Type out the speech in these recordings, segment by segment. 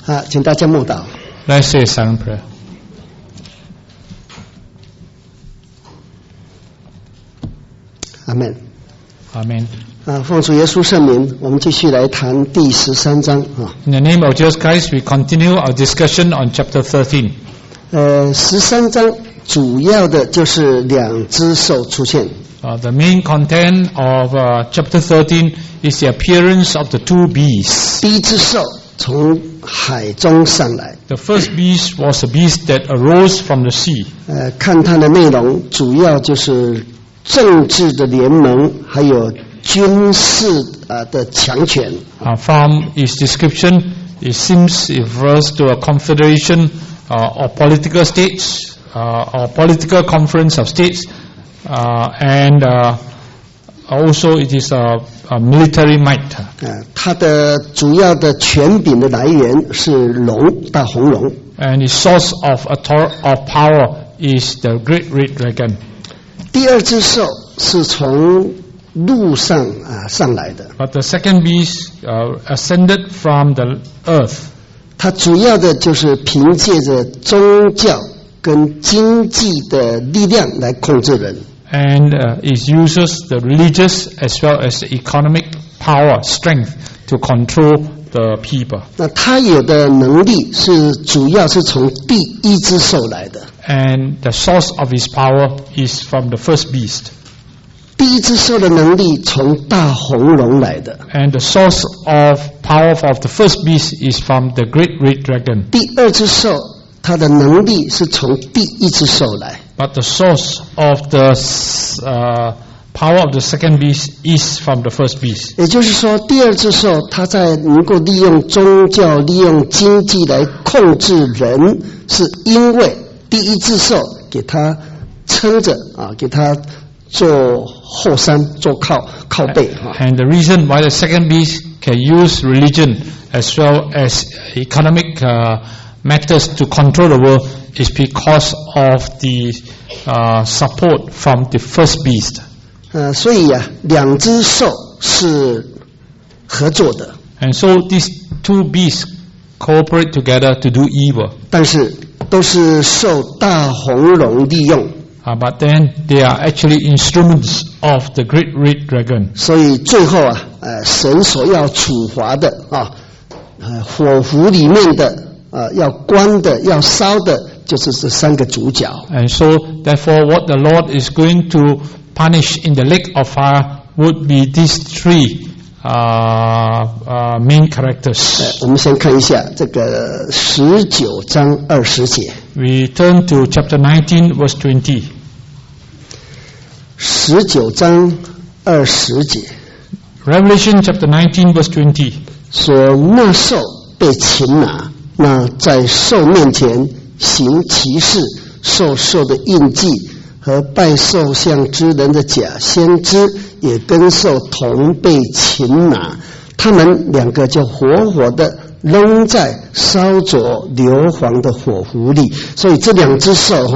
好，请大家默祷。 Let's say a silent prayer. 阿们。 Amen. 奉主耶稣圣名，我们继续来谈第13章啊。In the name of Jesus Christ, we continue our discussion on chapter 13. 13章主要的就是两只兽出现。The main content of chapter 13 is the appearance of the two beasts. 第一只兽从海中上来。The first beast was a beast that arose from the sea. 看它的内容，主要就是政治的联盟，还有军事的强权。From its description, it seems it refers to a confederation of political states, or political conference of states, and also it is a military might. 它的主要的权柄的来源是龙，大红龙。And its source of power is the great red dragon. 第二只兽是从路上上来的。But the second beast ascended from the earth. 它主要的就是凭借着宗教跟经济的力量来控制人。And it uses the religious as well as the economic power, strength to control the people. 那它有的能力是主要是从第一只兽来的。And the source of his power is from the first beast. 第一只兽的能力从大红龙来的。And the source of power of the first beast is from the great red dragon. 第二只兽它的能力是从第一只兽来。But the source of the power of the second beast is from the first beast. 也就是说，第二只兽它在能够利用宗教、利用经济来控制人，是因为第一只兽给它撑着给它做后山，做靠背。And the reason why the second beast can use religion as well as economic matters to control the world is because of the support from the first beast. 所以两只兽是合作的。And so these two beasts cooperate together to do evil. 但是都是受大红龙利用。But then they are actually instruments of the great red dragon. 所以最后神所要处罚的火湖里面的要关的、要烧的，就是这三个主角。And so, therefore, what the Lord is going to punish in the lake of fire would be these three main characters. 我们先看一下这个19章20节。We turn to chapter 19, verse 20. 19章20节。Revelation chapter 19, verse 20. 说那兽被擒拿，那在兽面前行奇事，受兽的印记和拜兽像之人的假先知也跟兽同被擒拿，他们两个就活活的扔在烧灼硫磺的火湖里。所以这两只兽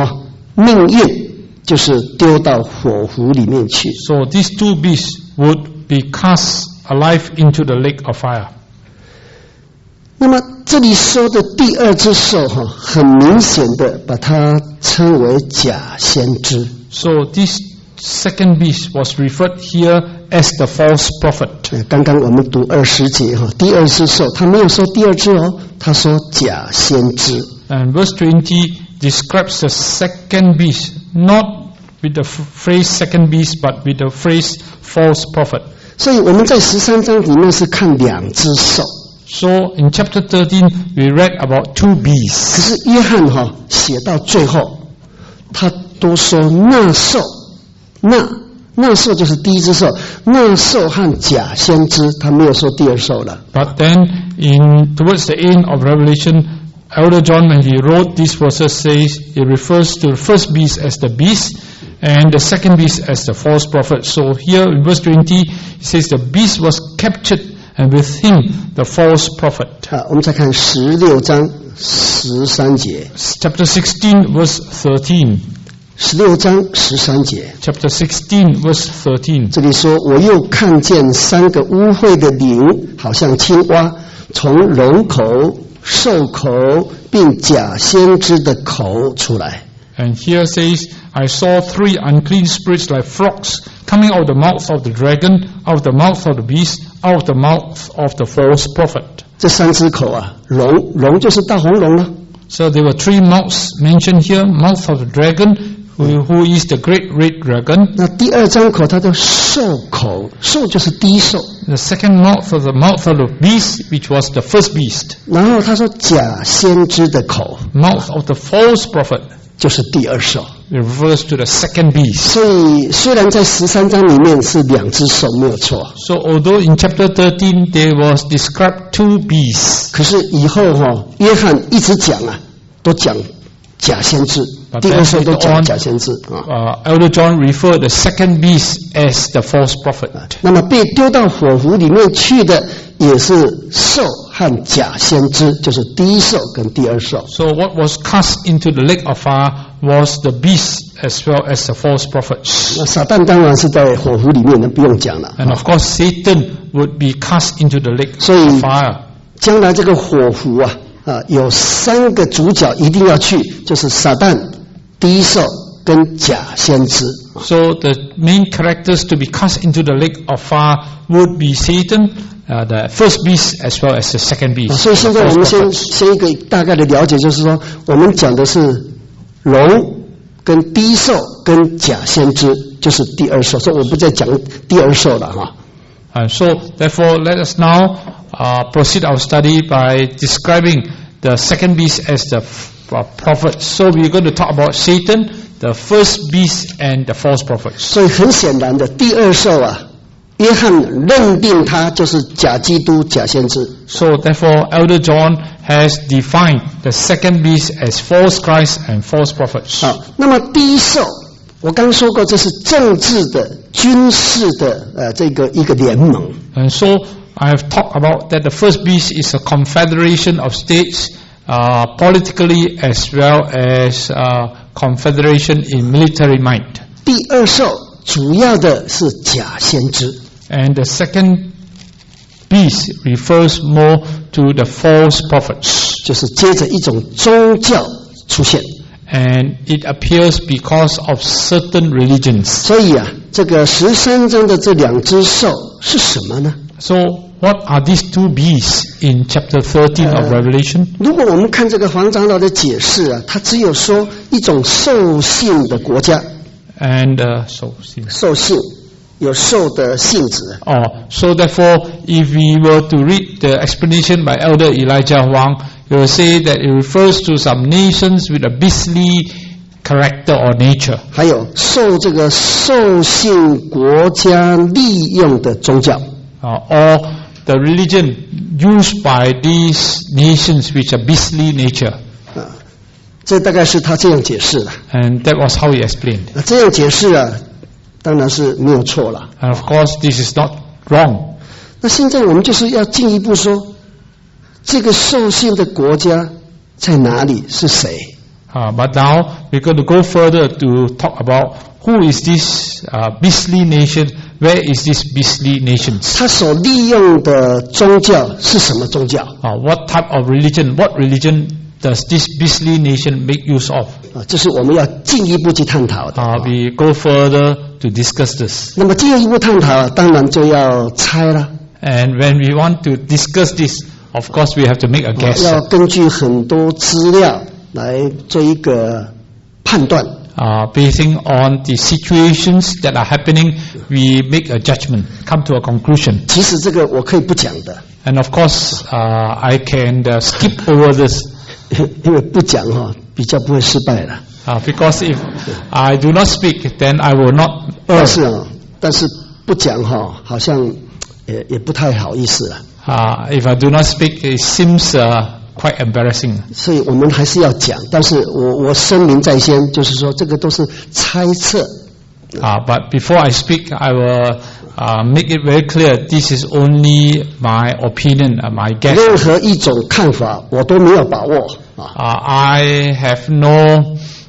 命运就是丢到火湖里面去。So these two beasts would be cast alive into the lake of fire. 那么这里说的第二只兽很明显的把它称为假先知。So this second beast was referred here as the false prophet. 刚刚我们读20节第二只兽，他没有说第二只他说假先知。And verse 20 describes the second beast, not with the phrase second beast, but with the phrase false prophet. 所以我们在13章里面是看两只兽。So in chapter 13 we read about two beasts. 可是约翰写到最后，他都说那兽，那兽就是第一只兽，那兽和假先知，他没有说第二兽了。But then towards the end of Revelation, Elder John, when he wrote these verses, says it refers to the first beast as the beast and the second beast as the false prophet. So here in verse 20 it says the beast was captured and with him the false prophet. 我们再看16章13节。Chapter 16 verse 13. 16章13节。Chapter 16 verse 13. 这里说，我又看见3个污秽的灵，好像青蛙，从龙口兽口并假先知的口出来。And here says, I saw 3 unclean spirits like frogs coming out of the mouth of the dragon, out of the mouth of the beast, out of the mouth of the false prophet. 这3只口啊，龙就是大红龙了。So there were 3 mouths mentioned here, mouth of the dragon, who is the great red dragon. 那第2张口它叫兽口，兽就是第一兽。The second mouth of the beast, which was the first beast. 然后他说假先知的口 Mouth of the false prophet. 就是第2兽。It refers to the second beast. 所以虽然在13章里面是2只兽没有错， So although in chapter 13 there was described 2 beasts, 可是以后约翰一直讲啊，都讲假先知，第2兽都讲假先知啊。Elder John referred the second beast as the false prophet. 那么被丢到火湖里面去的也是兽和假先知，就是第1兽跟第2兽。So what was cast into the lake of fire was the beast as well as the false prophets. 那撒旦当然是在火湖里面的，不用讲了。 And of course Satan would be cast into the lake 所以 of fire. 将来这个火湖有3个主角一定要去，就是撒旦、第1兽跟假先知。So the main characters to be cast into the lake of fire would be Satan, the first beast as well as the second beast. 所以现在我们先一个大概的了解，就是说我们讲的是龙跟第1兽跟假先知，就是第2兽。所以我不再讲第2兽了哈。So therefore let us now proceed our study by describing the second beast as the prophet. So we're going to talk about Satan, the first beast and the false prophets. 所以很显然的，第2兽约翰认定他就是假基督、假先知。So therefore Elder John has defined the second beast as false Christ and false prophets. 好，那么第1兽，我刚说过，这是政治的、军事的这个一个联盟。And so I have talked about that the first beast is a confederation of states, politically as well as confederation in military might. 第2兽主要的是假先知。And the second beast refers more to the false prophets. 就是接着一种宗教出现。And it appears because of certain religions. 所以这个13章的这2只兽是什么呢？ So what are these 2 beasts in chapter 13 of Revelation? 如果我们看这个黄长老的解释他只有说一种兽性的国家。And 兽性有兽的性质。So therefore, if we were to read the explanation by Elder Elijah Wang, he will say that it refers to some nations with a beastly character or nature. 还有受这个兽性国家利用的宗教。Or the religion used by these nations which are beastly nature. 这大概是他这样解释的。And that was how he explained. 这样解释当然是没有错了。And of course, this is not wrong. 那现在我们就是要进一步说，这个兽性的国家在哪里？是谁？ But now we're going to go further to talk about who is this beastly nation. Where is this beastly nations? 他所利用的宗教是什么宗教？ What type of religion? What religion does this beastly nation make use of? 这是我们要进一步去探讨的。We go further to discuss this. 那么进一步探讨，当然就要猜了。And when we want to discuss this, of course we have to make a guess. 要根据很多资料来做一个判断。Basing on the situations that are happening, we make a judgment, come to a conclusion. 其实这个我可以不讲的。And of course, I can skip over this. 因为不讲比较不会失败了。Because if I do not speak, then I will not. 但是不讲好像也不太好意思了。If I do not speak, it seems quite embarrassing. 所以我们还是要讲，但是我声明在先，就是说这个都是猜测。But before I speak, I will make it very clear. This is only my opinion, my guess. 任何一种看法我都没有把握。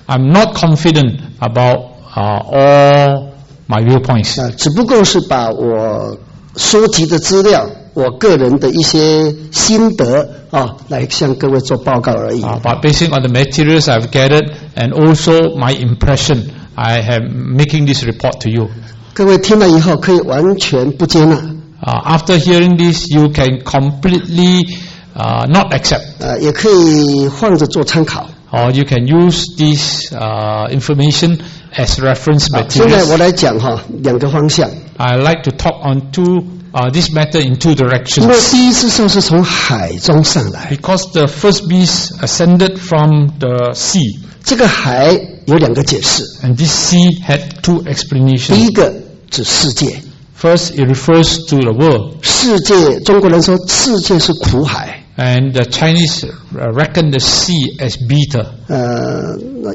I'm not confident about all my viewpoints. 只不过是把我收集的资料，我个人的一些心得来向各位做报告而已。But based on the materials I've gathered and also my impression, I am making this report to you. 各位听了以后可以完全不接纳。After hearing this, you can completely not accept. 也可以放着做参考。Or you can use this information as reference materials. 现在我来讲两个方向。I like to talk on this matter in two directions. 因为第一次兽是从海中上来。Because the first beast ascended from the sea. 这个海有两个解释。And this sea had two explanations. 第一个指世界。First, it refers to the world. 世界，中国人说世界是苦海。And the Chinese reckon the sea as bitter.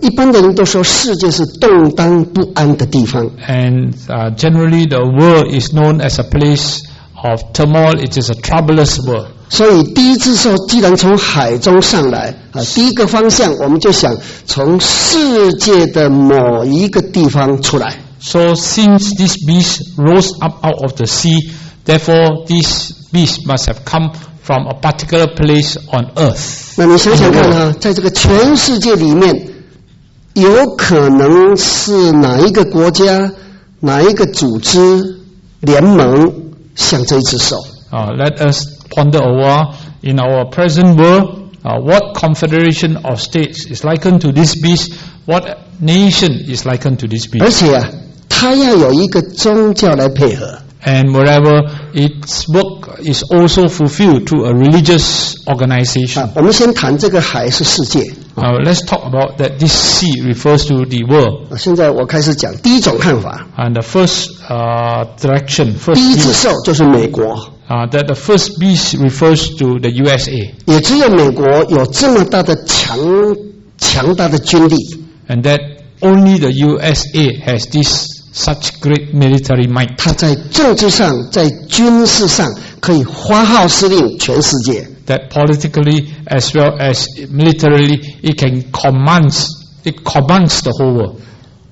一般的人都说世界是动荡不安的地方。And generally, the world is known as a place of turmoil. It is a troublous world. 所以第一只兽既然从海中上来第一个方向我们就想从世界的某一个地方出来。So since this beast rose up out of the sea, therefore this beast must have come from a particular place on earth. 那你想想看在这个全世界里面，有可能是哪一个国家、哪一个组织、联盟像这一只兽？Let us ponder over in our present world, what confederation of states is likened to this beast? What nation is likened to this beast? 而且它要有一个宗教来配合。And moreover, its work is also fulfilled through a religious organization. 我们先谈这个海是世界。Let's talk about that this sea refers to the world. 现在我开始讲第一种看法。And the first direction, first 第一只兽就是美国。That the first beast refers to the USA. 也只有美国有这么大的强大的军力。And that only the USA has such great military might. 它在政治上，在军事上可以发号施令全世界。That politically as well as militarily, it commands the whole world.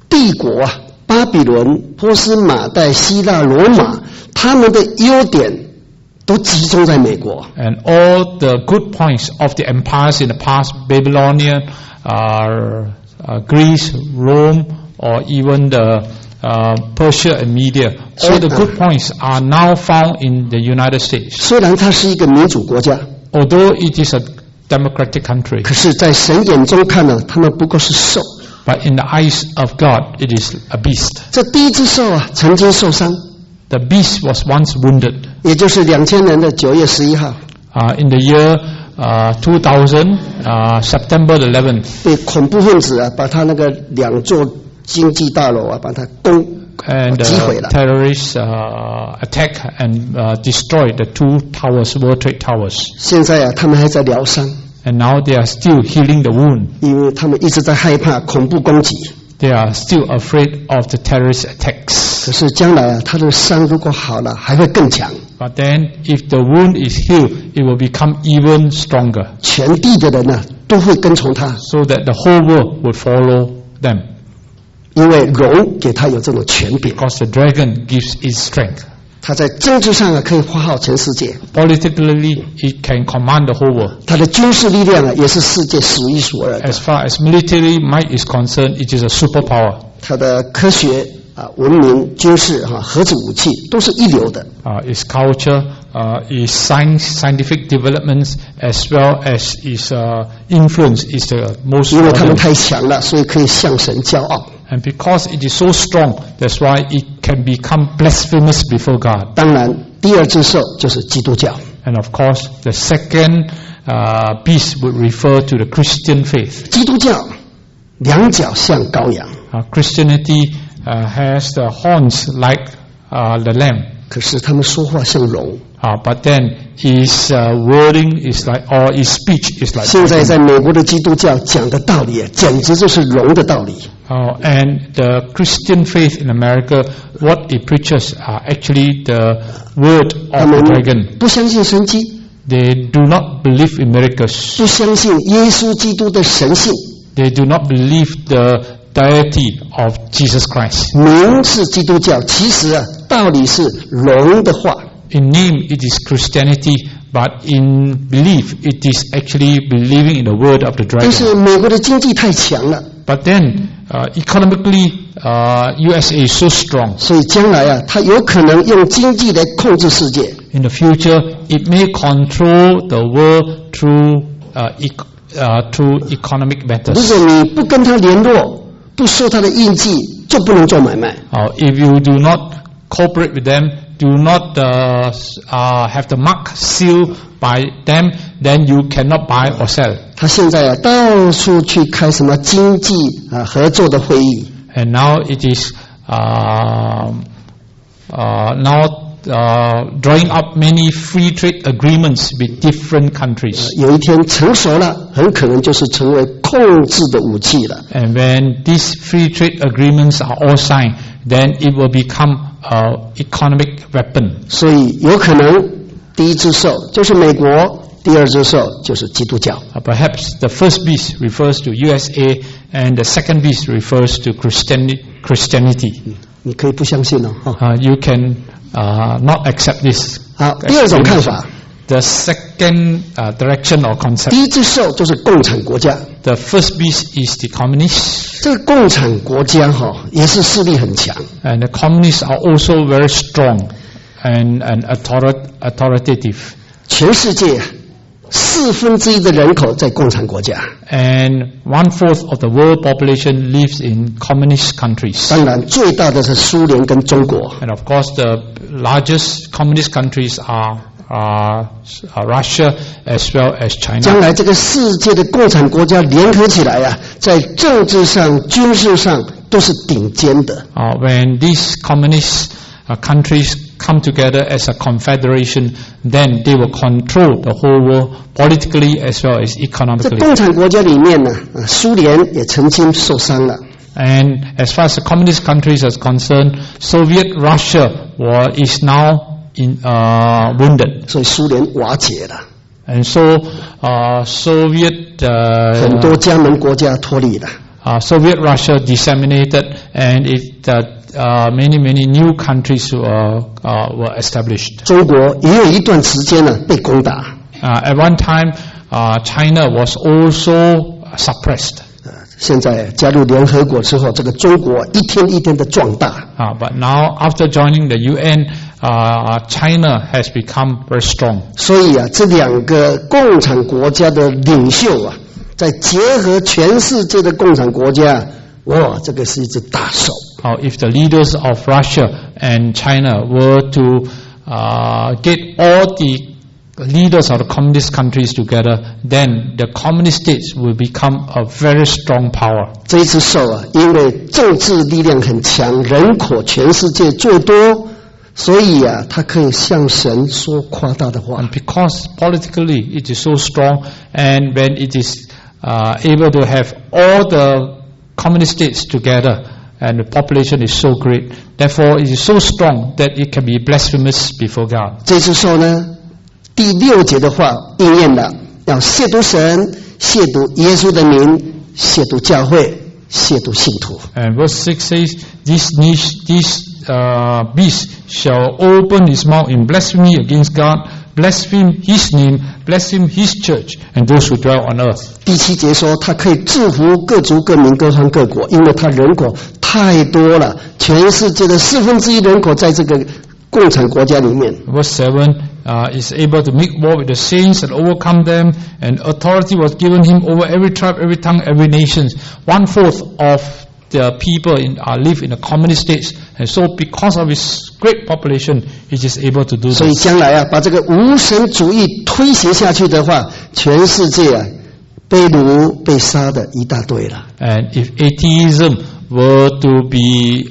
帝国巴比伦、波斯、马代、希腊、罗马，他们的优点都集中在美国。And all the good points of the empires in the past, Babylonian, Greece, Rome, or even the Persia and Media, all the good points are now found in the United States. 虽然它是一个民主国家 although it is a democratic country, 可是在神眼中看呢，他们不过是兽。but in the eyes of God, it is a beast. 这第一只兽曾经受伤。The beast was once wounded. 也就是2000年的9月11号。In the year 2000, September 11th. 被恐怖分子把他那个2座经济大楼把它击毁了。Terrorists attack and destroy the 2 towers, World Trade Towers. 现在他们还在疗伤。And now they are still healing the wound. 因为他们一直在害怕恐怖攻击。They are still afraid of the terrorist attacks. 可是将来他的伤如果好了，还会更强。But then, if the wound is healed, it will become even stronger. 全地的人都会跟从他。So that the whole world would follow them. 因为龙给他有这种权柄。Because the dragon gives its strength. 他在政治上可以发号全世界。Politically, it can command the whole world. 他的军事力量也是世界数一数二的。As far as military might is concerned, it is a superpower. 他的科学文明、军事核子武器都是一流的。Its culture, its scientific developments, as well as its influence is the most. 因为他们太强了，所以可以向神骄傲。And because it is so strong, that's why it can become blasphemous before God. 当然，第二只兽就是基督教。And of course, the second beast would refer to the Christian faith. 基督教2角像羔羊。Christianity has the horns like the lamb. 可是他们说话像龙。But then his wording is like, or his speech is like. 现在在美国的基督教讲的道理，简直就是龙的道理。And the Christian faith in America, what it preaches are actually the word of the dragon. 不相信神迹。They do not believe in miracles. 不相信耶稣基督的神性。They do not believe the deity of Jesus Christ. 名是基督教，其实道理是龙的话。In name it is Christianity, but in belief it is actually believing in the word of the 但是 dragon. 美国的经济太强了， But then economically USA is so strong. 所以将来啊，它有可能用经济来控制世界。 In the future, it may control the world through economic 如 matters. 果你不跟他联络，不受他的印记，就不能做买卖。 If you do not cooperate with them, do not have the mark sealed by them, then you cannot buy or sell. 他现在啊，到处去开什么经济合作的会议。 And now it is drawing up many free trade agreements with different countries. 有一天成熟了，很可能就是成为控制的武器了。 And when these free trade agreements are all signed, then it will become an economic weapon. 所以有可能第一只兽就是美国，第二只兽就是基督教。 Perhaps the first beast refers to USA and the second beast refers to Christianity. 你可以不相信哦。 You can not accept this. 好，第二种看法， The second direction or 第 concept. 一只兽就是共产国家。 The first beast is the communists. 这个共产国家也是势力很强。 And the communists are also very strong and authoritative. 全世界1/4的人口在共产国家。 And 1/4 of the world population lives in communist countries. 当然，最大的是苏联跟中国。 And of course, the largest communist countries are Russia as well as 将 China. 来这个世界的共产国家联合起来啊，在政治上、军事上都是顶尖的。 When these communist countries come together as a confederation, then they will control the whole world politically as well as 在 economically. 共产国家里面呢，苏联也曾经受伤了。 And as far as the communist countries is concerned, Soviet Russia is now wounded. 所以苏联瓦解了， And so Soviet 很多加盟国家脱离了。 Soviet Russia disseminated, and many new countries were established. 中国也有一段时间呢被攻打。 At one time, China was also suppressed. 现在加入联合国之后，这个中国一天一天的壮大。 But now, after joining the UN, China has become very strong. 所以啊，这两个共产国家的领袖啊，再结合全世界的共产国家，哇，这个是一只大手。 If the leaders of Russia and China were to get all the leaders of the communist countries together, then the communist states will become a very strong power. 这一只手啊，因为政治力量很强，人口全世界最多，所以啊，他可以向神说夸大的话。 And because politically it is so strong, and when it is able to have all the communist states together, and the population is so great, therefore it is so strong that it can be blasphemous before God. 这只手呢，第6节的话应验了，要亵渎神，亵渎耶稣的名，亵渎教会，亵渎信徒。 And verse 6 says, This beast shall open his mouth in blasphemy against God, blaspheme his name, blaspheme his church, and those who dwell on earth. 第7节说，他可以制服各族、各民、各方、各国，因为他人口太多了，全世界的1/4人口在这个共产国家里面。 Verse 7 is able to make war with the saints and overcome them, and authority was given him over every tribe, every tongue, every nation. 1/4 of the people live in the communist states, and so because of his great population, he is able to do 所以 this. 将来啊，把这个无神主义推行下去的话，全世界啊，被掳、被杀的一大堆了。 And if atheism were to be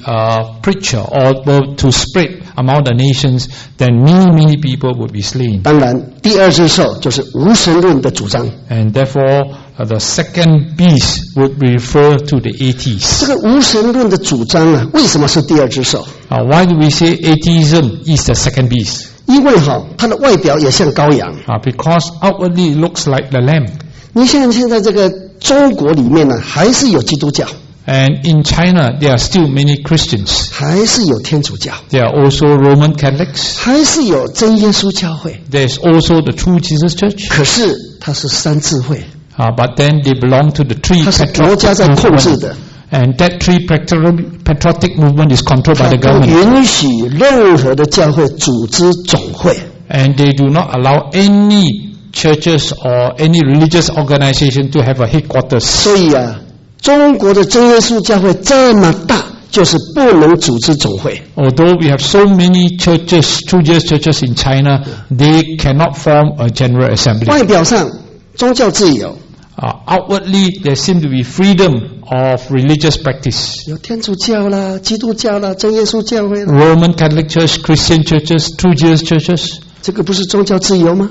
preached or were to spread among the nations, then many people would be slain. 当然，第2只兽就是无神论的主张。 And therefore, the second beast would refer to the atheists. 这个无神论的主张啊，为什么是第2只兽？ Why do we say atheism is the second beast? 因为它的外表也像羔羊。 Because outwardly it looks like the lamb. 你像现在这个中国里面呢，还是有基督教。And in China, there are still many Christians. 还是有天主教， There are also Roman Catholics. 还是有真耶稣教会， There's also the True Jesus Church. 可是它是三智会， But then they belong to the three 它是国家在 patriotic 控制 movement. 的， And that three patriotic movement is controlled 它 by the 不 government. 允许任何的教会组织总会。 And they do not allow any churches or any religious organization to have a headquarters. 所以啊，中国的真耶稣教会这么大，就是不能组织总会。 Although we have so many churches, True Jesus churches in China, they cannot form a general assembly. 外表上宗教自由， Outwardly, there seems to be freedom of religious practice. 有天主教啦、基督教啦、真耶稣教会啦， Roman Catholic Church, Christian churches, True Jesus churches. 这个不是宗教自由吗？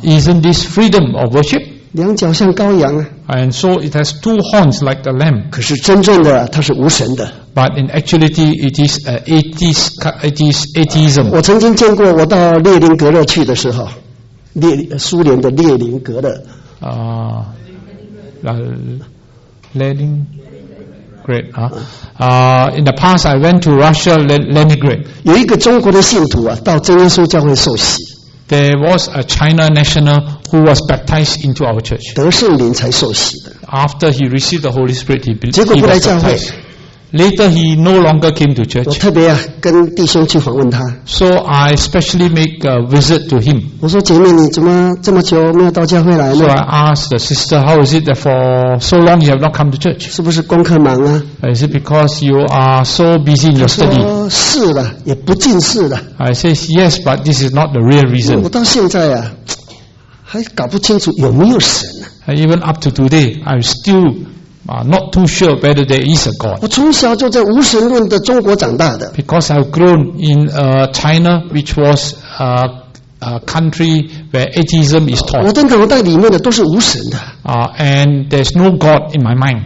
Isn't this freedom of worship? 两脚像羔羊啊， And so it has two horns like the lamb. 可是真正的它是无神的。 But in actuality, it is atheism. 我曾经见过，我到列宁格勒去的时候，苏联的列宁格勒， Leningrad. In the past, I went to Russia, Leningrad. 有一个中国的信徒啊，到真耶稣教会受洗， There was a China national who was baptized into our church. 得圣灵才受洗的， After he received the Holy Spirit, he 结果不来 was 教会。 baptized. Later, he no longer came to 我 church. 特别啊跟弟兄去访问他， So I especially make a visit to him. 我说姐妹你怎么这么久没有到教会来 So 呢？ I asked the sister, how is it that for so long you have not come to church? 是不是功课忙啊？ Is it because you are so busy in your 他 study? 说是的，也不尽是的。 I says, yes, but this is not the real 我 reason. 到现在啊，还搞不清楚有没有神啊。 Even up to today, I'm still not too sure whether there is a God. 我从小就在无神论的中国长大的， Because I've grown in China, which was a country where atheism is 我 taught. 的脑袋里面的都是无神的。 And there's no God in my mind.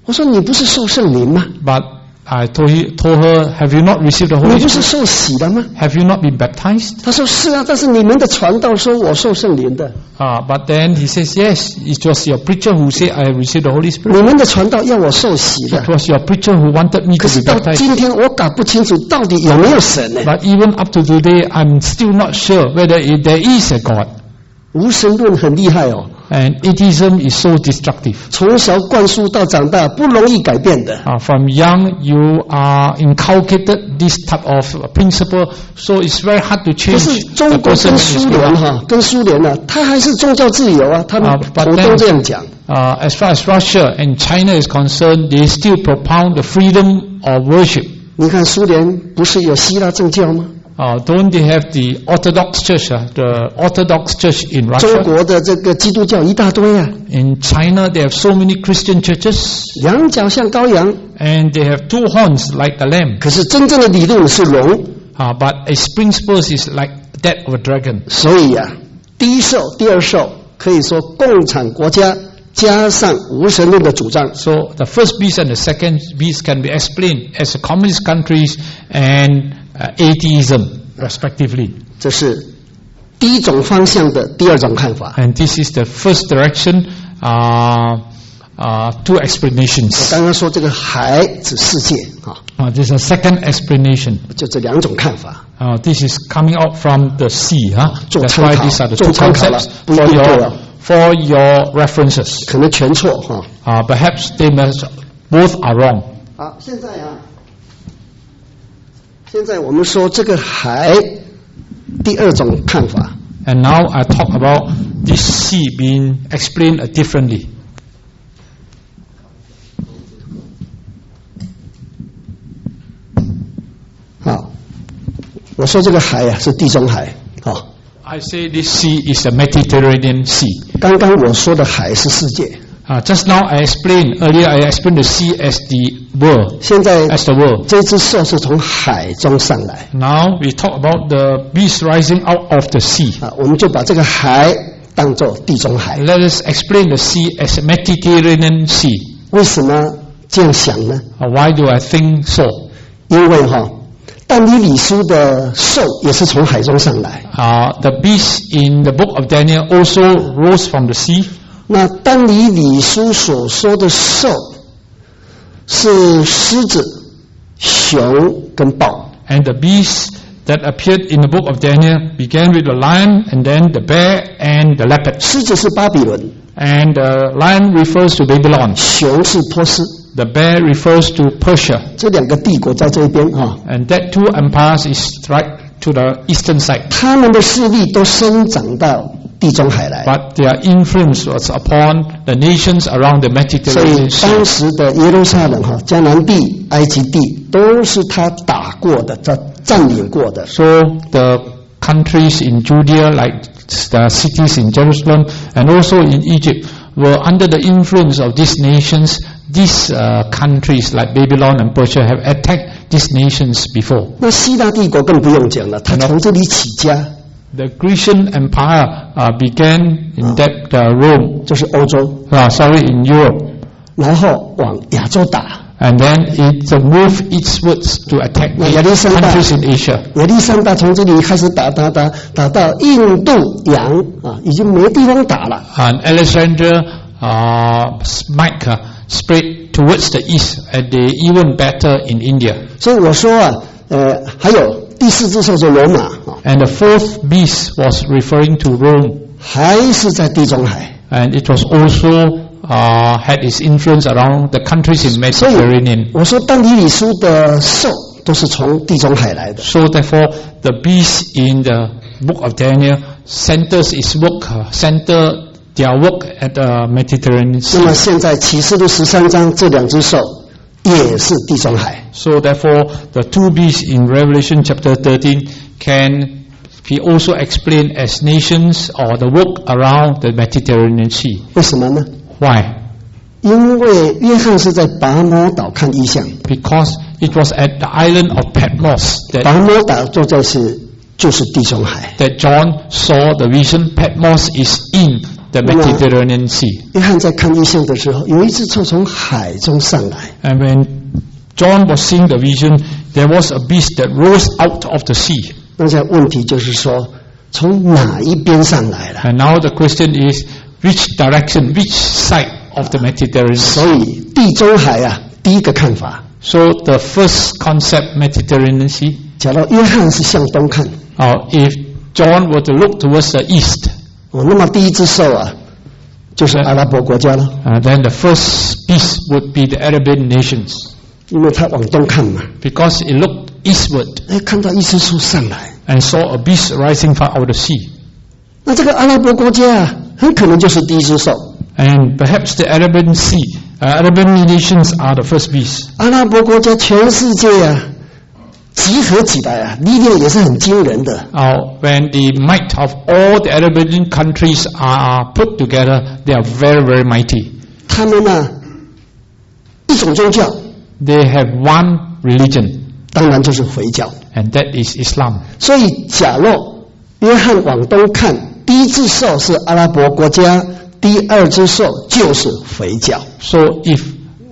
我说你不是受圣灵吗？ But I told her, have you not received the 你 Holy 不是 Spirit? 受洗的吗？ Have you not been baptized? 他说是啊，但是你们的传道说我受圣灵的， But then he says, yes, it was your preacher who said I have received the Holy 你 Spirit. 们的传道要我受洗的 It。was your preacher who wanted me 可 to 是 be 到 baptized. 今天我搞不清楚到底有没有神呢？ But even up to today, I'm still not sure whether there is a God. 无神论很厉害哦， And atheism is so destructive. 从小灌输到长大不容易改变的。 From young, you are inculcated this type of principle, so it's very hard to 可 change 是 a 中国 person 跟 who is 苏 grown 联 up. 哈，跟苏联呢，它还是宗教自由啊，他们 but 我 then- 都这样讲。 As far as Russia and China is concerned, they still propound the freedom of worship. 你看苏联不是有希腊正教吗？ Don't they have the Orthodox Church, the Orthodox Church in 中 Russia? 国的这个基督教一大堆啊， In China, they have so many Christian churches, 两脚像羔羊， and they have two horns like the lamb. 可是真正的理论是龙。 But its principles is like that of a dragon. 所以啊，第一受、第二受可以说共产国家加上无神论的主张。 So the first beast and the second beast can be explained as the communist countries and atheism, respectively. 这是第一种方向的第二种看法。 And this is the first direction, two explanations. 刚刚说这个海指世界啊， This is a second explanation. 就这两种看法。 This is coming out from the sea. That's 做参考， why these are the 做 two 参考了， concepts 不一定对哦， for your references. 可能全错哈。 Perhaps they both are wrong. 好，现在我们说这个海第二种看法。 And now I talk about this sea being explained differently. 好，我说这个海啊是地中海啊。 I say this sea is the Mediterranean Sea. 刚刚我说的海是世界， Just now I explained, earlier I explained the sea as the world, 现在 as the world. 这只兽是从海中上来 Now we talk about the beast rising out of the sea. 啊，我们就把这个海当作地中海。 Let us explain the sea as a Mediterranean Sea. 为什么这样想呢？ Why do I think so? 因为但以理书的兽也是从海中上来。 The beast in the book of Daniel also rose from the sea. 那但以理书所说的兽，是狮子、熊跟豹。 And the beasts that appeared in the book of Daniel began with the lion, and then the bear and the leopard. 狮子是巴比伦， And the lion refers to Babylon. 熊是波斯， The bear refers to Persia. 这两个帝国在这一边啊， And that two empires is right to the eastern side. 他们的势力都生长到地中海来。 But their influence was upon the nations around the 所以 Mediterranean 当 Sea. 时的耶路撒冷哈、迦南地、埃及地都是他打过的、占领过的。 So the countries in Judea, like the cities in Jerusalem and also in Egypt, were under the influence of these nations. These countries like Babylon and Persia have attacked these nations before. 那希腊帝国更不用讲了，他从这里起家， The Grecian Empire began in that Rome, 就是欧洲， in Europe, 然后往亚洲打。 and then it moved eastwards to attack the 亚历山大 countries in Asia. 亚历山大从这里开始打到印度洋啊，已经没地方打了。 And Alexander spread towards the east, and they even better in India. 所以我说啊，还有第四只兽是罗马啊， And the fourth beast was referring to Rome, 还是在地中海。 and it was also had its influence around the countries in 所以 Mediterranean. 我说但以理书的兽都是从地中海来的。 So therefore, the beast in the book of Daniel centers their work at the Mediterranean 那么 Sea. 现在启示录13章这两只兽也是地中海。 So therefore, the two beasts in Revelation chapter 13 can be also explained as nations or the work around the Mediterranean Sea. 为什么呢？ Why? 因为约翰是在拔摩岛看异象， Because it was at the island of Patmos 拔 that 摩岛就是地中海。 John saw the vision. Patmos is in the Mediterranean Sea. 约翰在看异象的时候，有一只兽从海中上来， And when John was seeing the vision, there was a beast that rose out of the sea. 那现在问题就是说，从哪一边上来了？ And now the question is, which direction, which side of the Mediterranean 所 Sea? 以地中海啊，第一个看法， So the first concept, Mediterranean Sea, 假如约翰是向东看， if John were to look towards the east, 那么第一只兽啊，就是阿拉伯国家了， then the first beast would be the Arabian nations, 因为它往东看嘛， because it looked eastward 看到一只兽上来， and saw a beast rising from out of the sea. 那这个阿拉伯国家啊，很可能就是第一只兽。 And perhaps the Arabian nations are the first beast. 阿拉伯国家全世界啊，集合起来啊，力量也是很惊人的。 When the might of all the Arabian countries are put together, they are very, very mighty. 他们呢，一种宗教， They have one religion, 当然就是回教。 and that is Islam. 所以，假若约翰往东看，第一只兽是阿拉伯国家，第二只兽就是回教。 So if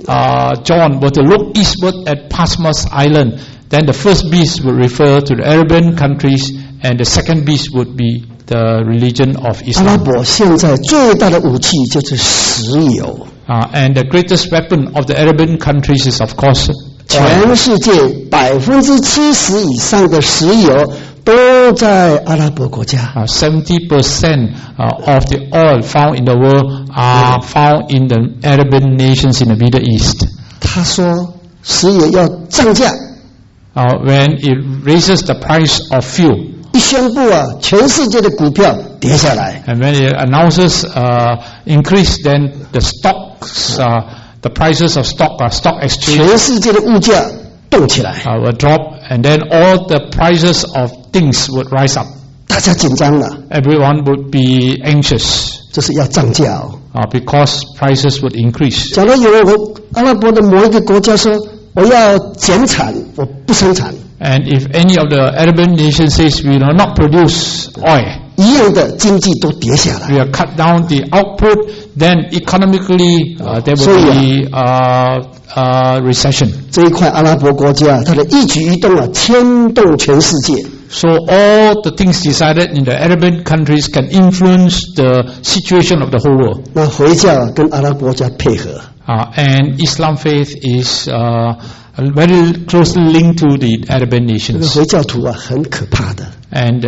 John were to look eastward at Patmos Island, then the first beast would refer to the Arabian countries, and the second beast would be the religion of 阿拉 Islam. 伯现在最大的武器就是石油， And the greatest weapon of the Arabian countries is, of course, oil. 全世界70%以上的石油都在阿拉伯国家。 70% of the oil found in the world are found in the Arabian nations in the Middle East. 他说石油要涨价， When it raises the price of fuel, 一宣布啊，全世界的股票跌下来。 and when it announces increase, then the stocks, the prices of stock exchange 全世界的物价动起来， will drop, and then all the prices of things would rise up. 大家紧张了， Everyone would be anxious 这是要涨价哦。 because prices would increase. 假如有阿拉伯的某一个国家说我要减产，我不生产， And if any of the Arabian nations says we will not produce oil, 一样的经济都跌下来。 we will cut down the output, then economically there will be recession. 这一块阿拉伯国家，它的一举一动啊，牵动全世界。 So all the things decided in the Arabian countries can influence the situation of the whole world. 那回教跟阿拉伯国家配合， And Islam faith is very closely linked to the Arabian 这个 nations. 回教徒啊，很可怕的。 And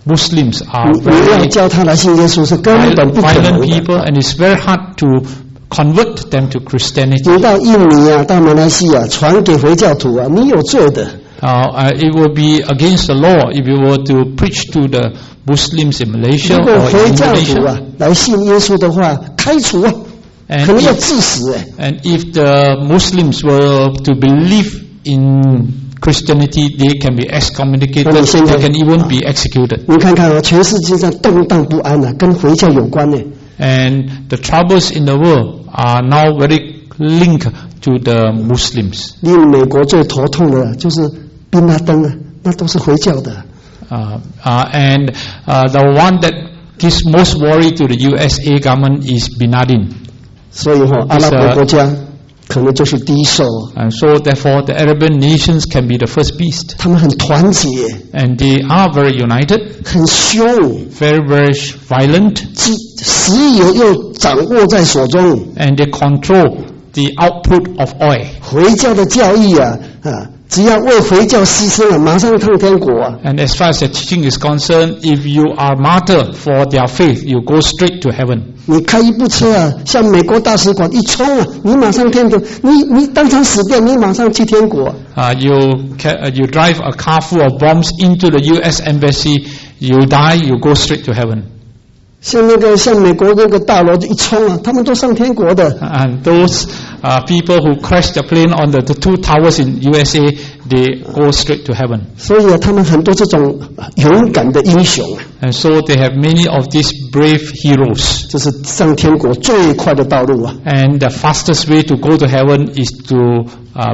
Muslims are 你要 very 叫他来信耶稣是根本不可 violent 能的。 people, and it's very hard to convert them to Christianity. 你到印尼啊，到马来西亚传给回教徒啊，你有罪的。It would be against the law if you were to preach to the Muslims in Malaysia 如果 or 回 in 教徒啊 Indonesia. 来信耶稣的话，开除啊， And 可能要 if, 致死哎。 and if the Muslims were to believe in Christianity, they can be excommunicated, 那你现在- they can even be executed. 你看看啊，全世界上动荡不安啊，跟回教有关呢。 And the troubles in the world are now very linked to the Muslims. 令美国最头痛的就是宾拉登啊，那都是回教的。 And the one that gives most worry to the USA government is Bin Laden. 所以阿拉伯国家可能就是第一兽， And so therefore the Arabian nations can be the first beast. 他们很团结， And they are very united, 很凶， very, very violent, 石油又掌握在手中。 and they control the output of oil. 回教的教义啊，只要为回教牺牲了，马上上天国啊！ And as far as the teaching is concerned, if you are martyred for their faith, you go straight to heaven. 你开一部车啊，向美国大使馆一冲啊，你马上天国，你当场死掉，你马上去天国。You drive a car full of bombs into the U.S. embassy, you die, you go straight to heaven. 向美国那个大楼一冲啊，他们都上天国的。 And those people who crashed the plane on the two towers in USA, they go straight to heaven. 所以啊，他们很多这种勇敢的英雄啊， And so they have many of these brave heroes. 这是上天国最快的道路啊。 And the fastest way to go to heaven is to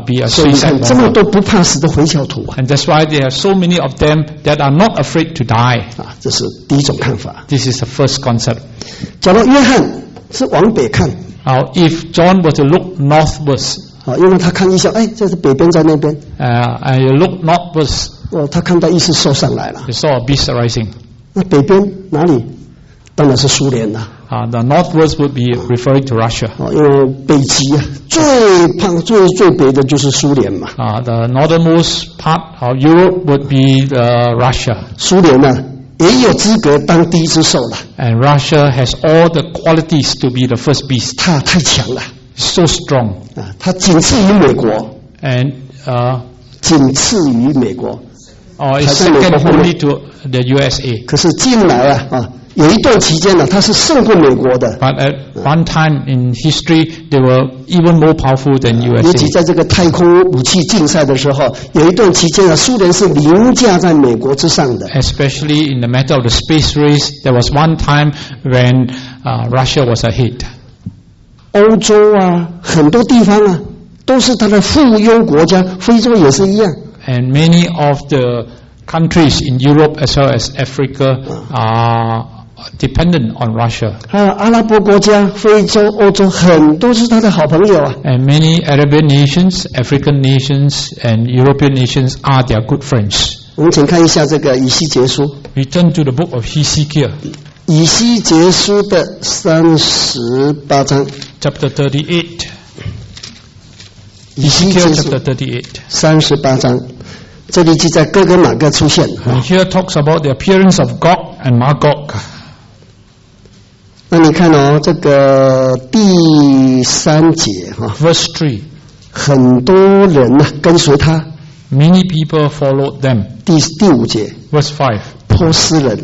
be a 所以你 suicide 看，这么 bomber. 多不怕死的回教徒啊， And that's why there are so many of them that are not afraid to die. 这是第一种看法。 This is the first concept. 假如约翰是往北看 Now, if John were to look northwards, 啊，因为他看一下，哎，这是北边在那边， and you look northwards, 他看到异士兽上来了。 you saw a beast arising. 那北边哪里？当然是苏联了。 The northwards would be referring to Russia. 因为北极啊，最北的就是苏联嘛。 The northernmost part of Europe would be Russia. 苏联呢，也有资格当第一只兽了。 And Russia has all the qualities to be the first beast. 它太强了 So strong. 啊，它仅次于美国， And 仅次于美国。 it's second only to the USA. 可是近来啊，有一段期间呢，它是胜过美国的。 But at one time in history, they were even more powerful than 尤其 USA. 在这个太空武器竞赛的时候，有一段期间呢，苏联是凌驾在美国之上的。 Especially in the matter of the space race, there was one time when Russia was ahead. 欧洲啊，很多地方啊，都是它的附庸国家，非洲也是一样。 And many of the countries in Europe as well as Africa are dependent on Russia. 阿拉伯国家、非洲、欧洲，很多是他的好朋友啊。 And many Arabian nations, African nations, and European nations are their good friends. 我们请看一下这个以西结书， We turn to the book of Hezekiah, 以西结书的38章。 chapter 38. 以西 Ezekiel 结书 chapter 38. 38章，这里记载哥跟马各出现。 And here talks about the appearance of Gog and Magog. 那你看哦，这个第3节哈， Verse 3. 很多人呢跟随他。 Many people followed them. 第5节， Verse 5. 波斯人，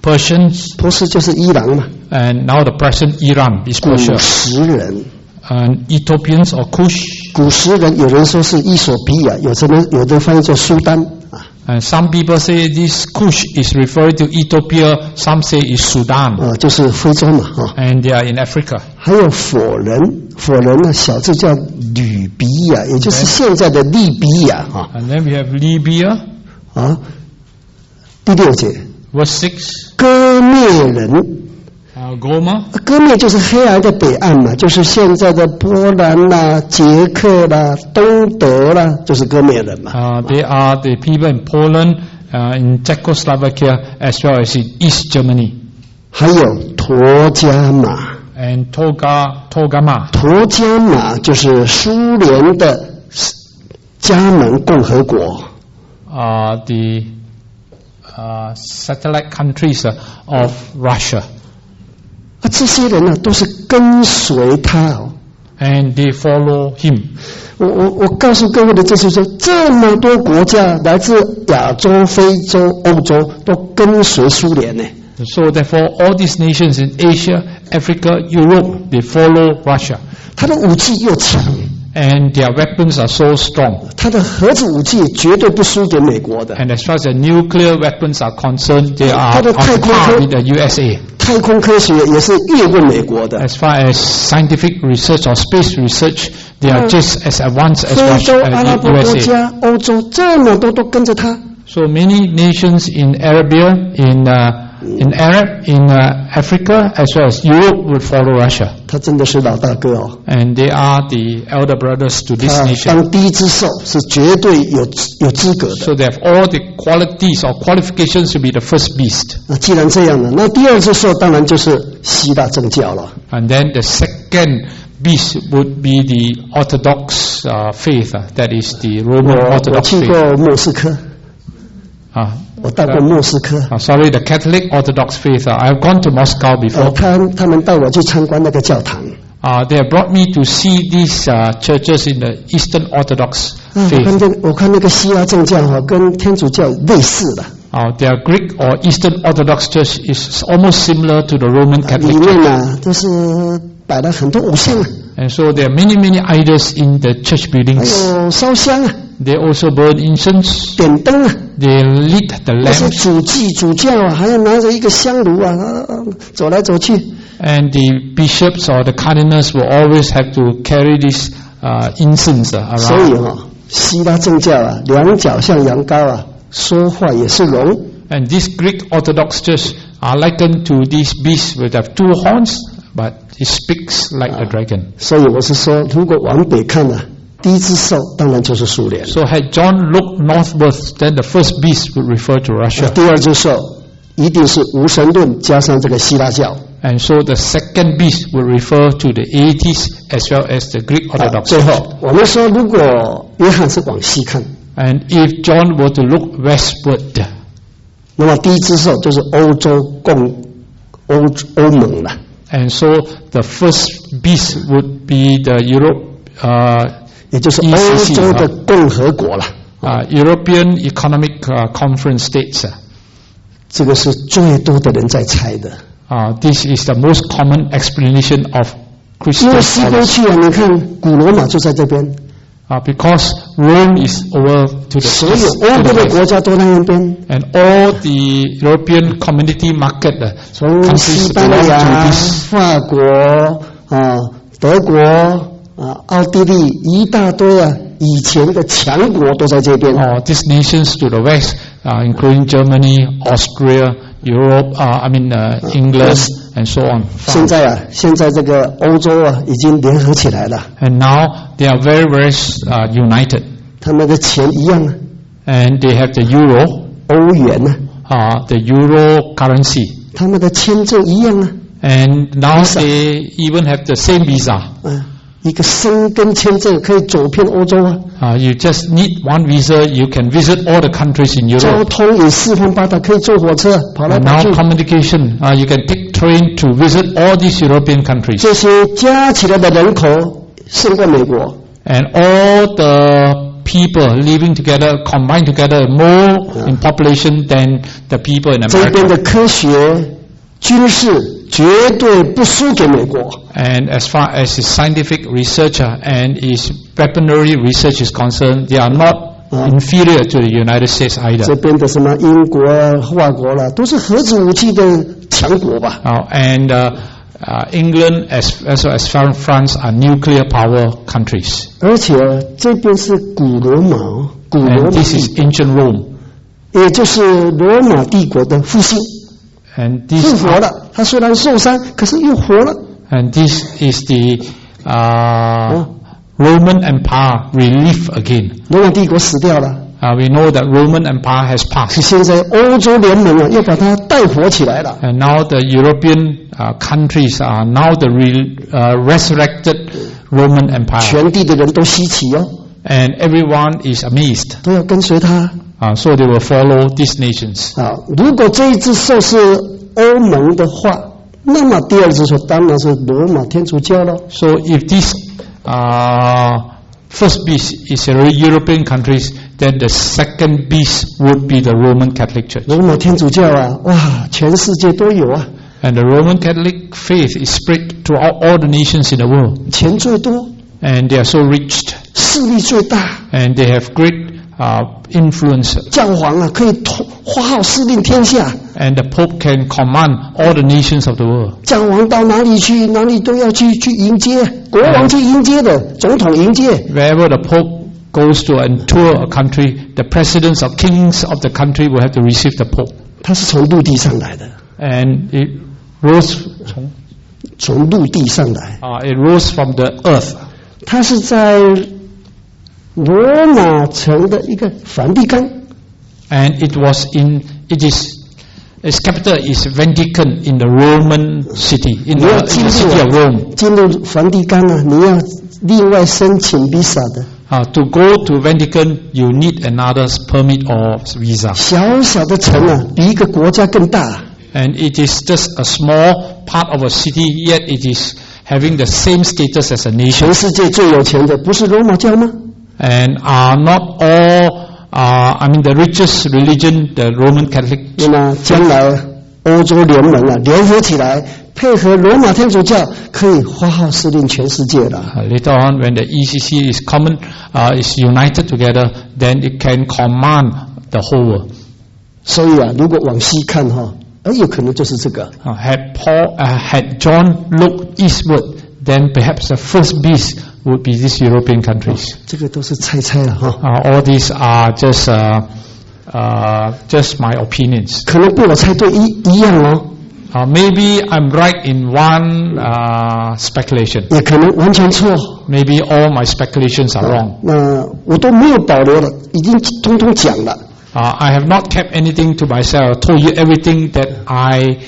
Persians, 波斯就是伊朗嘛， and now the present Iran is 古 Persia. 时人。 And Ethiopians or Kush. 古时人有人说是伊索比亚，有的翻译作苏丹啊。 And some people say this Kush is referring to Ethiopia, some say it's Sudan. 就是非洲嘛哈。 And they are in Africa. 还有佛人，佛人呢小字叫吕比亚，也就是现在的利比亚哈。 And then we have Libya, 第6节， verse 6. 割灭人， Goma, 割灭就是黑海的北岸嘛，就是现在的波兰啦、捷克啦、东德啦，就是割灭人嘛。 they are the people in Poland, in Czechoslovakia, as well as in East Germany. 还有陀加马， And Togama. 陀加马就是苏联的加盟共和国。The satellite countries of Russia. 这些人呢，都是跟随他哦。And they follow him. 我告诉各位的就是说，这么多国家来自亚洲、非洲、欧洲都跟随苏联呢。So therefore, all these nations in Asia, Africa, Europe, they follow Russia. 他的武器又强。And their weapons are so strong. 他的核子武器绝对不输给美国的。And as far as the nuclear weapons are concerned, they are on par with the USA. 太空科学也是越过美国的。As far as scientific research or space research, they are just as advanced as Russia 非洲、阿拉伯国 USA. 家、欧洲这么多都跟着他。So many nations in Arabia, in Arab, in Africa, as well as Europe, would follow Russia. 他真的是老大哥哦。And they are the elder brothers to this 他 nation. 当第一只兽是绝对有资格的。So they have all the qualities or qualifications to be the first beast. 那既然这样呢，那第二只兽当然就是希腊正教了。And then the second beast would be the Orthodox faith, that is the Roman 我 Orthodox 去 faith. 过莫斯科，我到过莫斯科。Sorry, the Catholic Orthodox faith. I've gone to Moscow before. 他们带我去参观那个教堂。They have brought me to see these churches in the Eastern Orthodox 我看那个希腊正教跟天主教类似的。Their Greek or Eastern Orthodox Church is almost similar to the Roman Catholic 里面 Church. 都是摆了很多偶像 And so there are many idols in the church 还 buildings. 有烧香 They also burn incense. 点灯 They lit the 那些 lamps. 主祭主教还要拿着一个香炉走来走去。 And the bishops or the cardinals will always have to carry this incense 所以 around. 希腊正教两脚像羊羔说话也是龙。 And this Greek Orthodox Church are likened to these beasts which have two horns, but it speaks like a dragon. 所以我是说，如果往北看第一只兽当然就是苏联。 So had John looked northwards, then the first beast would refer to Russia. 第二只兽一定是无神论加上这个希腊教。 And so the second beast would refer to the atheists as well as the Greek Orthodox. 最后我们说，如果约翰是往西看， And if John were to look westward, 那么第一只兽就是欧洲欧盟了。 and so the first beast would be the Europe, 也就是欧洲的共和国了。 European Economic Conference states. 这个是最多的人在猜的。 This is the most common explanation of 因 Christian 为西边 scholars. 去你看古罗马就在这边， Because Rome is over to the 所有 east, 欧 to 洲 the 的国 west. 家都在那边， And all the European community market 从 countries 西班 belong 牙 to this. 法国德国奥地利一大堆以前的强国都在这边。 These nations to the west, including Germany, Austria, Europe, England, and so on. 现在这个欧洲已经联合起来了， And now they are very united. 他们的钱一样And they have the euro, 欧元the euro currency. 他们的签证一样And now they even have the same visa. 一个申根签证可以走遍欧洲You just need one visa, you can visit all the countries in 交 Europe. 通也四方八达，可以坐火车跑来 And 跑 now 去。 communication, you can take train to visit all these European countries. 这些加起来的人口胜过美国。 And all the people living together, combined together, more in population than the people in 这边 America. 的科学、军事绝对不输给美国。 And as far as his scientific research and his weaponry research is concerned, they are not inferior to the United States 这 either. 边的什么英国法国都是核子武器的强国吧？ And England as well as France are nuclear power countries. 而且这边是古罗马，古罗 And 马 this is 帝， ancient Rome. 也就是罗马帝国的复兴， And 复 this 活了。他虽然受伤，可是又活了。 And this is the Roman Empire relief again. 罗马帝国死掉了， we know that Roman Empire has 可 passed. 现在欧洲联盟啊，又把它带火起来了。 And now the European countries are now the resurrected Roman Empire. 全地的人都稀奇哦， And everyone is amazed. 都要跟随他。 So they will follow these nations. 啊，如果这一只兽是欧盟的话，那么第二只兽当然是罗马天主教了。 So if this first beast is European countries, then the second beast would be the Roman Catholic Church. 罗马天主教啊，哇，全世界都有啊， And the Roman Catholic faith is spread throughout all the nations in the world. 钱最多， And they are so rich. 势力最大， And they have great influence. 教皇啊可以发号施令天下， And the Pope can command all the nations of the world. 教皇到哪里去，哪里都要去迎接，国王去迎接的，总统迎接。 Wherever the Pope goes to and tour a country, the presidents or kings of the country will have to receive the Pope. 他是从陆地上来的， And it rose, 从陆地上来， it rose from the earth. 他是在罗马城的一个梵蒂冈。 And its capital is Vatican in the Roman city, in 你要 the 进 city of 入 Rome. 进入梵蒂冈啊，你要另外申请 visa 的。 To go to Vatican, you need another permit or visa. 小小的城啊，比一个国家更大。 And it is just a small part of a city, yet it is having the same status as a nation. 全世界最有钱的不是罗马教吗？ And are not all, the richest religion, the Roman Catholic. 那么将来欧洲联盟啊联合起来，配合罗马天主教，可以发号施令全世界了。 Later on, when the ECC is united together, then it can command the whole world. 所以啊，如果往西看哈，有可能就是这个。Had John looked eastward, then perhaps the first beast would be these European countries. 这个都是猜了哈。All these are just my opinions. 可能被我猜对一样哦。Maybe I'm right in one speculation. 也可能完全错。 Maybe all my speculations are wrong. 那我都没有保留了，已经通通讲了。I have not kept anything to myself. I told you everything that I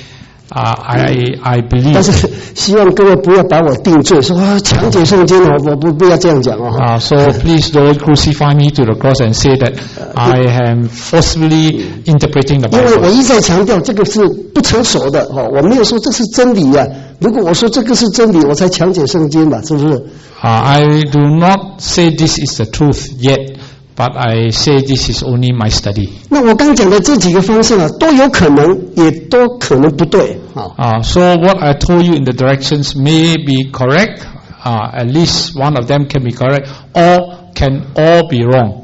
believe. 但是希望各位不要把我定罪，说强解圣经哦，我不要这样讲哦。So please don't crucify me to the cross and say that I am forcibly interpreting the 因为我 Bible. 一再强调这个是不成熟的哦，我没有说这是真理呀。如果我说这个是真理，我才强解圣经吧，是不是？ I do not say this is the truth yet, but I say this is only my study. 那我刚讲的这几个方向啊，都有可能，也都可能不对啊。So what I told you in the directions may be correct. At least one of them can be correct, or can all be wrong.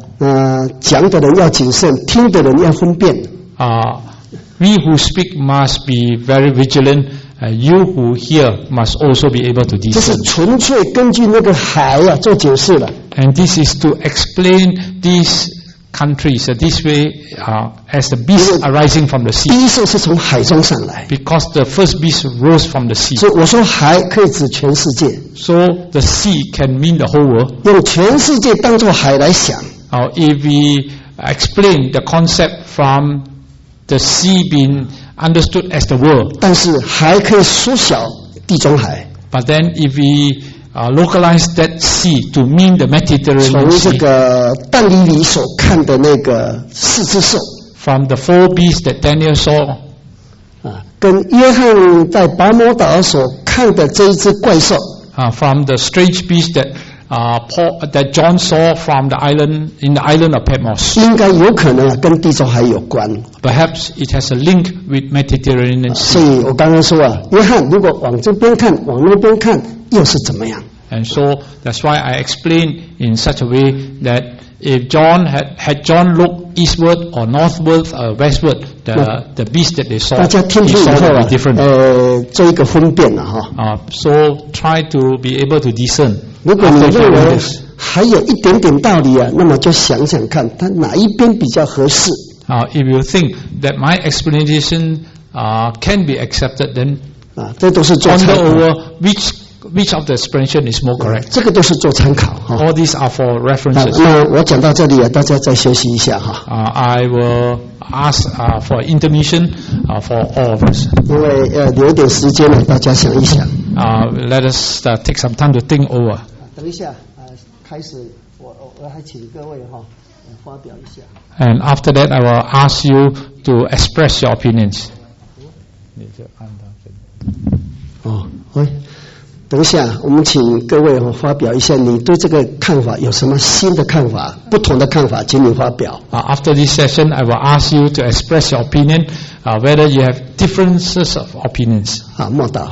讲的人要谨慎，听的人要分辨。We who speak must be very vigilant. You who hear must also be able to 这是 discern. 纯粹根据那个海啊做解释了。 And this is to explain these countries this way as the beast arising from the 第 sea. 一兽是从海中上来， Because the first beast rose from the sea. 所以我说海可以指全世界， So the sea can mean the whole world. 用全世界当作海来想。 If we explain the concept from the sea being understood as the world, 但是海可以缩小地中海， but then if we localize that sea to mean the Mediterranean 从这 Sea, 个但以理所看的那个四只兽 from the four beasts that Daniel saw, 跟约翰在拔摩岛所看的这一只怪兽， from the strange beast that John saw from the island in the island of Patmos. 应该有可能跟地中海有关。 Perhaps it has a link with Mediterranean 所 Sea. 以我刚刚说约翰如果往这边看，往那边看，又是怎么样？ And so that's why I explained in such a way that if John had John looked eastward or northward or westward, the beast that they saw, 大家听 he 清以 saw 后 would be different. 做一个分辨哈。 So try to be able to discern. 如果你 After 认 hearing 为 this. 还有一点点道理那么就想想看，它哪一边比较合适。 If you think that my explanation can be accepted, then 这都是做 ponder 参考。 over which which of the explanation is more correct. 这个都是做参考哈。All these are for references. 那我讲到这里啊，大家再休息一下哈。I will ask for intermission for all of us. 因为留一点时间呢，大家想一想。Let us take some time to think over. 等一下开始我还请各位发表一下。And after that, I will ask you to express your opinions. 等一下，我们请各位发表一下你对这个看法有什么新的看法、不同的看法，请你发表。After this session, I will ask you to express your opinion, whether you have differences of opinions. 好，默祷。